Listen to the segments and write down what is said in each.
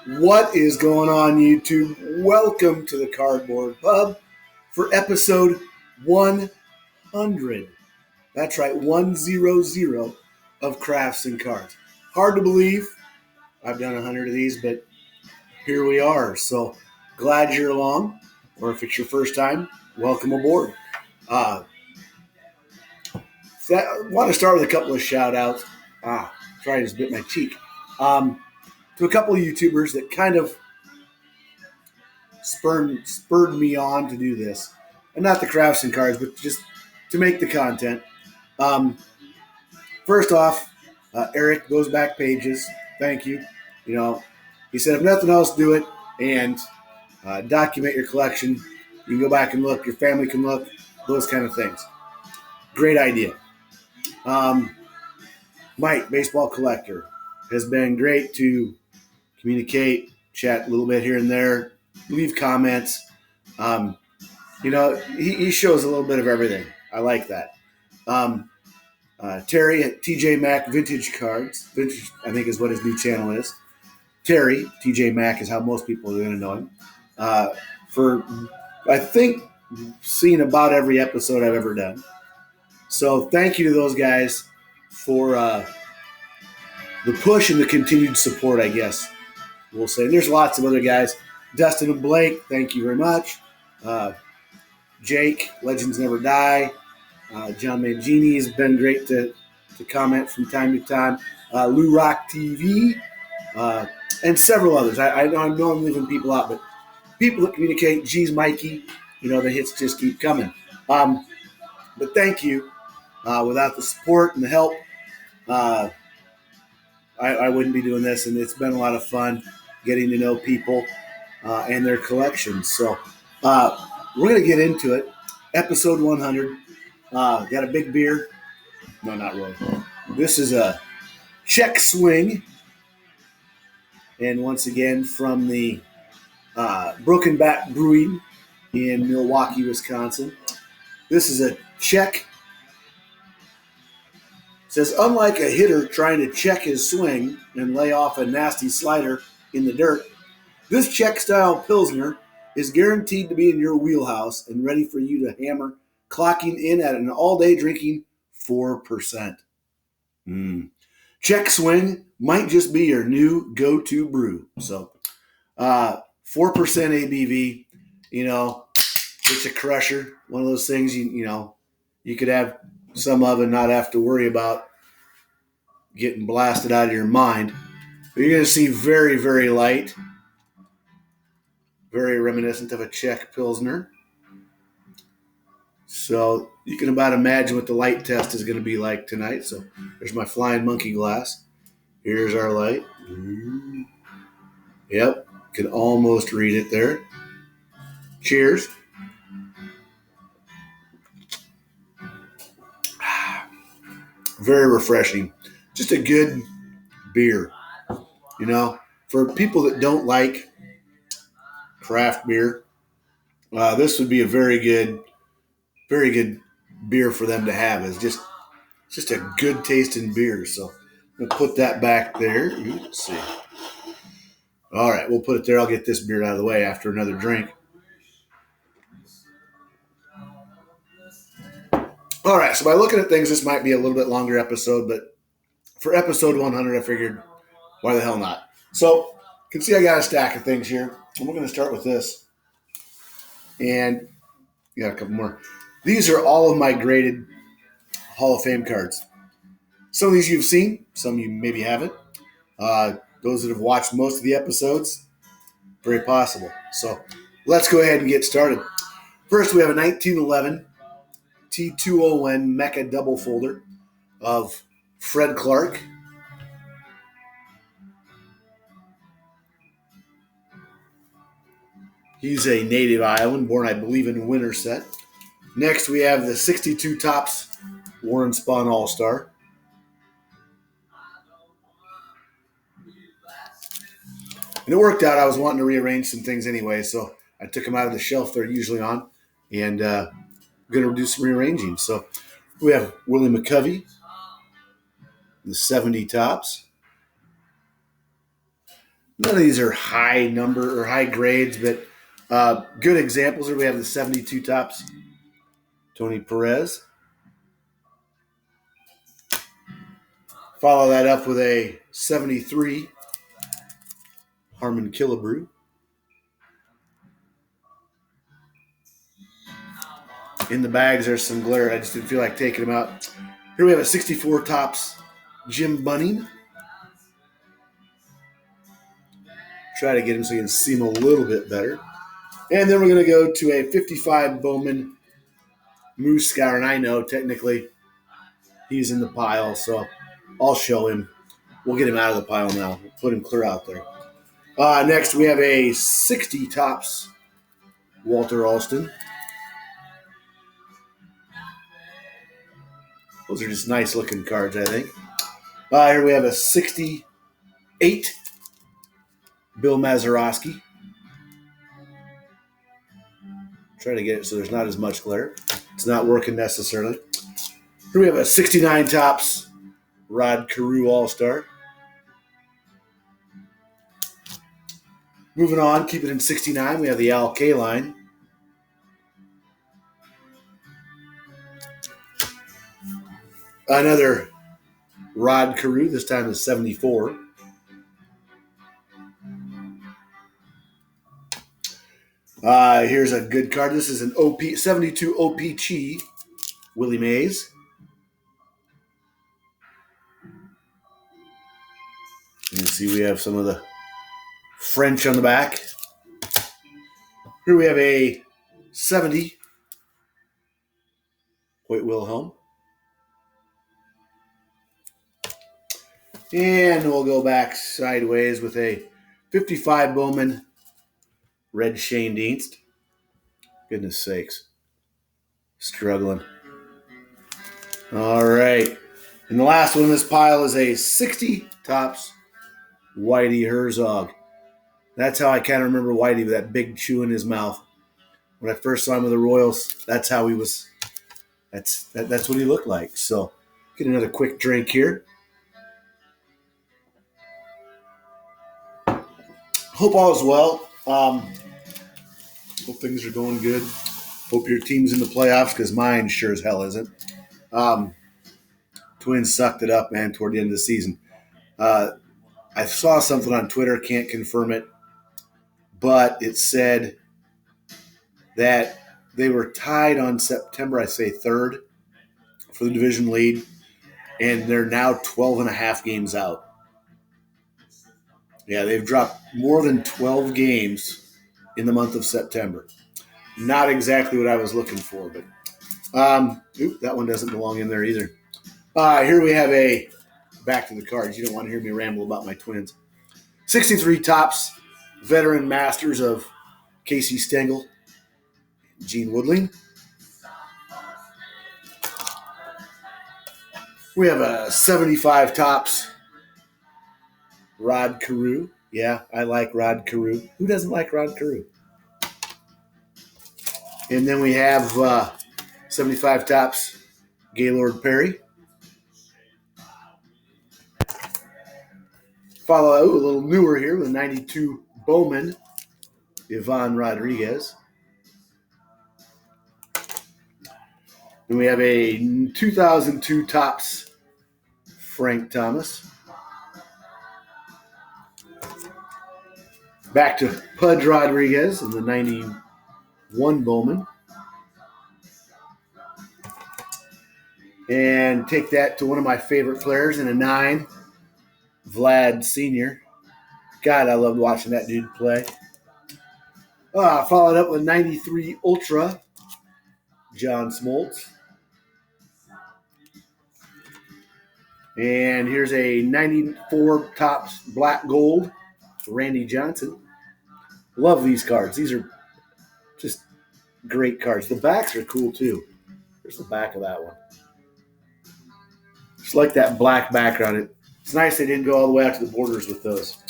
What is going on, YouTube? Welcome to the Cardboard Pub for episode 100. That's right, 100 of Crafts and Cards. Hard to believe. I've done 100 of these, but here we are. So glad you're along, or if it's your first time, welcome aboard. I want to start with a couple of shout outs. Sorry, I just bit my cheek. To a couple of YouTubers that kind of spurred me on to do this, and not the crafts and cards, but just to make the content. First off, Eric, those back pages, thank you. He said if nothing else, do it and document your collection. You can go back and look, your family can look, those kind of things. Great idea. Mike, baseball collector, has been great to communicate, chat a little bit here and there, leave comments. He shows a little bit of everything. I like that. Terry at TJ Mac Vintage Cards. Vintage, I think, is what his new channel is. Terry, TJ Mac is how most people are going to know him. For, I think, seen about every episode I've ever done. So thank you to those guys for the push and the continued support, I guess we'll say. There's lots of other guys. Dustin and Blake, thank you very much. Jake, Legends Never Die. John Mangini has been great to comment from time to time. Lou Rock TV, and several others. I know I'm leaving people out, but people that communicate, geez, Mikey, the hits just keep coming. But thank you. Without the support and the help, I wouldn't be doing this, and it's been a lot of fun getting to know people and their collections. So we're going to get into it. Episode 100. Got a big beer. No, not really. This is a Czech Swing. And once again, from the Broken Bat Brewing in Milwaukee, Wisconsin. This is a Czech. It says, unlike a hitter trying to check his swing and lay off a nasty slider in the dirt, this Czech-style Pilsner is guaranteed to be in your wheelhouse and ready for you to hammer, clocking in at an all-day drinking 4%. Czech Swing might just be your new go-to brew. So 4% ABV, it's a crusher. One of those things, you could have some of and not have to worry about getting blasted out of your mind. But you're going to see very, very light, very reminiscent of a Czech Pilsner. So you can about imagine what the light test is going to be like tonight. So there's my flying monkey glass. Here's our light. Yep, can almost read it there. Cheers. Very refreshing. Just a good beer. For people that don't like craft beer, this would be a very good beer for them to have. It's just a good tasting beer. So I'm going to put that back there. Let's see. All right, we'll put it there. I'll get this beer out of the way after another drink. All right, so by looking at things, this might be a little bit longer episode, but for episode 100, I figured, why the hell not? So you can see I got a stack of things here, and we're going to start with this. And we got a couple more. These are all of my graded Hall of Fame cards. Some of these you've seen, some you maybe haven't. Those that have watched most of the episodes, very possible. So let's go ahead and get started. First, we have a 1911 T201 Mecha double folder of Fred Clark. He's a native Iowan, born, I believe, in Winterset. Next, we have the 62 Topps Warren Spahn All-Star. And it worked out. I was wanting to rearrange some things anyway, so I took them out of the shelf they're usually on, and I'm going to do some rearranging. So we have Willie McCovey, the 70 Topps. None of these are high number or high grades, but good examples here. We have the 72 Topps Tony Perez. Follow that up with a 73 Harmon Killebrew. In the bags, there's some glare. I just didn't feel like taking them out. Here we have a 64 Topps Jim Bunning. Try to get him so you can see him a little bit better. And then we're going to go to a 55 Bowman Moose Scour. And I know technically he's in the pile, so I'll show him. We'll get him out of the pile now. We'll put him clear out there. Next, we have a 60 Topps Walter Alston. Those are just nice looking cards, I think. Here we have a 68 Bill Mazeroski. Try to get it so there's not as much glare. It's not working necessarily. Here we have a 69 Topps Rod Carew All-Star. Moving on, keep it in 69, we have the Al Kaline. Another Rod Carew, this time is 74. Here's a good card. This is an 72 OPC Willie Mays. You can see we have some of the French on the back. Here we have a 70 Hoyt Wilhelm. And we'll go back sideways with a 55 Bowman Red Shane Dienst. Goodness sakes. Struggling. All right. And the last one in this pile is a 60 Topps Whitey Herzog. That's how I kind of remember Whitey, with that big chew in his mouth. When I first saw him with the Royals, that's how he was. That's what he looked like. So, get another quick drink here. Hope all is well. Hope things are going good. Hope your team's in the playoffs, because mine sure as hell isn't. Twins sucked it up, man, toward the end of the season. I saw something on Twitter, can't confirm it, but it said that they were tied on September, I say 3rd, for the division lead, and they're now 12 and a half games out. Yeah, they've dropped more than 12 games in the month of September. Not exactly what I was looking for, but that one doesn't belong in there either. Here we have a back to the cards. You don't want to hear me ramble about my Twins. 63 Topps Veteran Masters of Casey Stengel, Gene Woodling. We have a 75 Topps Rod Carew. Yeah, I like Rod Carew. Who doesn't like Rod Carew? And then we have 75 Topps Gaylord Perry. Follow a little newer here with 92 Bowman Ivan Rodriguez. Then we have a 2002 Topps Frank Thomas. Back to Pudge Rodriguez in the 91 Bowman. And take that to one of my favorite players in a 9, Vlad Sr. God, I loved watching that dude play. Followed up with 93 Ultra, John Smoltz. And here's a 94 Topps Black Gold, Randy Johnson. Love these cards. These are just great cards. The backs are cool too. Here's the back of that one. Just like that black background. It's nice they didn't go all the way out to the borders with those.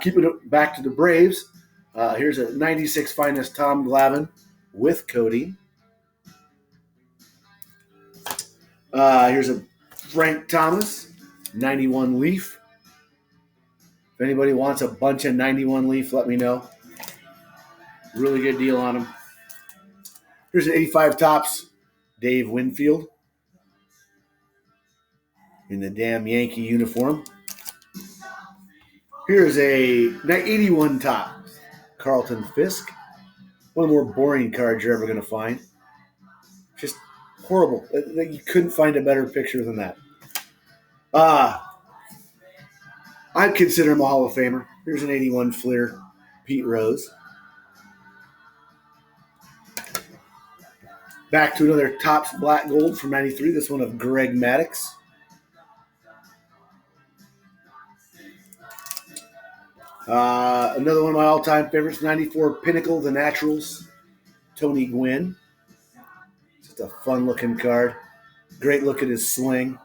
Keeping it back to the Braves. Here's a 96 Finest Tom Glavine with coating. Here's a Frank Thomas 91 Leaf. If anybody wants a bunch of 91 Leaf, let me know. Really good deal on them. Here's an 85 Topps Dave Winfield in the damn Yankee uniform. Here's a 81 Topps Carlton Fisk. One of the more boring cards you're ever going to find. Just horrible. You couldn't find a better picture than that. I'd consider him a Hall of Famer. Here's an 81 Fleer Pete Rose. Back to another Topps Black Gold from 93. This one of Greg Maddux. Another one of my all-time favorites, 94 Pinnacle, The Naturals, Tony Gwynn. Just a fun-looking card. Great look at his swing.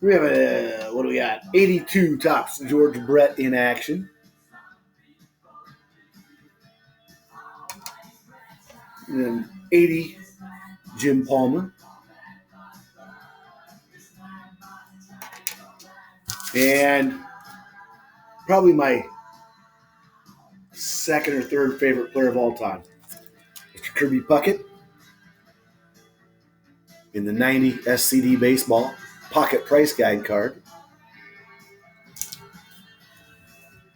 We have what do we got? 82 Topps George Brett in action. And then 80 Jim Palmer. And probably my second or third favorite player of all time, Mr. Kirby Puckett in the 90 SCD Baseball Pocket Price Guide card.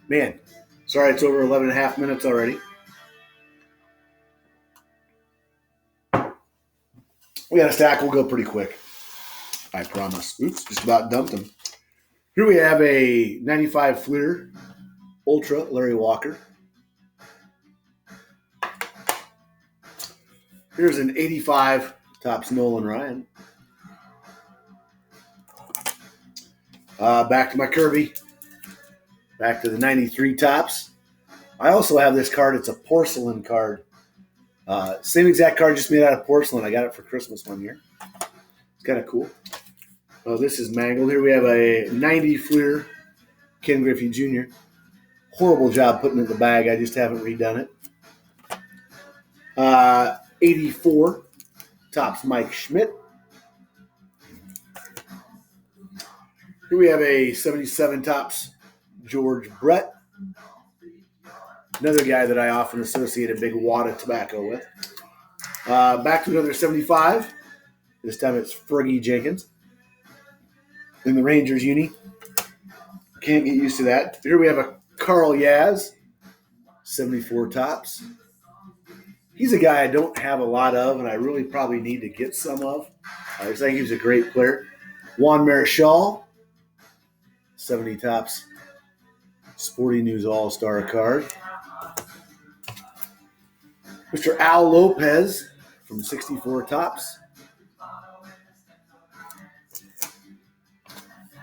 Man, sorry it's over 11 and a half minutes already. We got a stack. We'll go pretty quick. I promise. Oops, just about dumped them. Here we have a 95 Fleer Ultra Larry Walker. Here's an 85 Topps Nolan Ryan. Back to my Kirby. Back to the 93 Topps. I also have this card. It's a porcelain card. Same exact card, just made out of porcelain. I got it for Christmas one year. It's kind of cool. Oh, this is mangled. Here we have a 90 Fleer Ken Griffey Jr. Horrible job putting it in the bag. I just haven't redone it. 84 Topps Mike Schmidt. Here we have a 77 Topps George Brett. Another guy that I often associate a big wad of tobacco with. Back to another 75. This time it's Fergie Jenkins in the Rangers uni. Can't get used to that. Here we have a Carl Yaz, 74 Topps. He's a guy I don't have a lot of, and I really probably need to get some of. I think he was a great player. Juan Marichal, 70 Topps Sporting News All-Star card. Mr. Al Lopez from 64 Topps.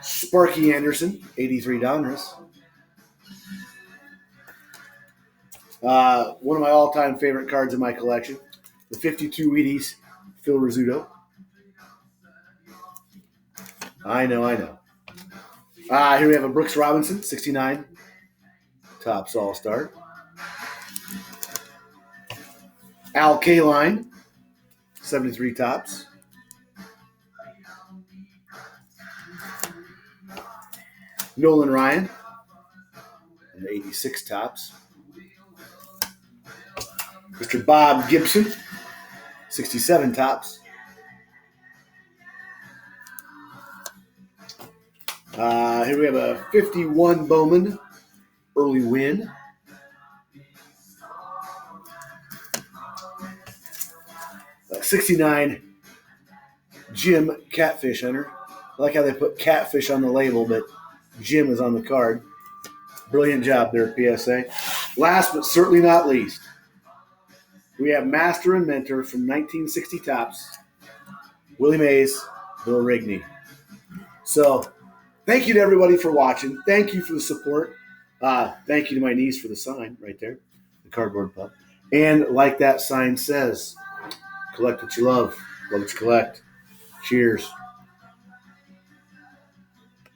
Sparky Anderson, 83 Donruss. One of my all-time favorite cards in my collection, the 52 Wheaties, Phil Rizzuto. I know. Here we have a Brooks Robinson, 69 Topps All-Star. Al Kaline, 73 Topps. Nolan Ryan, and the 86 Topps. Mr. Bob Gibson, 67 Topps. Here we have a 51 Bowman, early win. A 69 Jim Catfish Hunter. I like how they put catfish on the label, but Jim is on the card. Brilliant job there, PSA. Last but certainly not least, we have Master and Mentor from 1960 Topps, Willie Mays, Bill Rigney. So, thank you to everybody for watching. Thank you for the support. Thank you to my niece for the sign right there, the cardboard pup. And like that sign says, collect what you love what you collect. Cheers.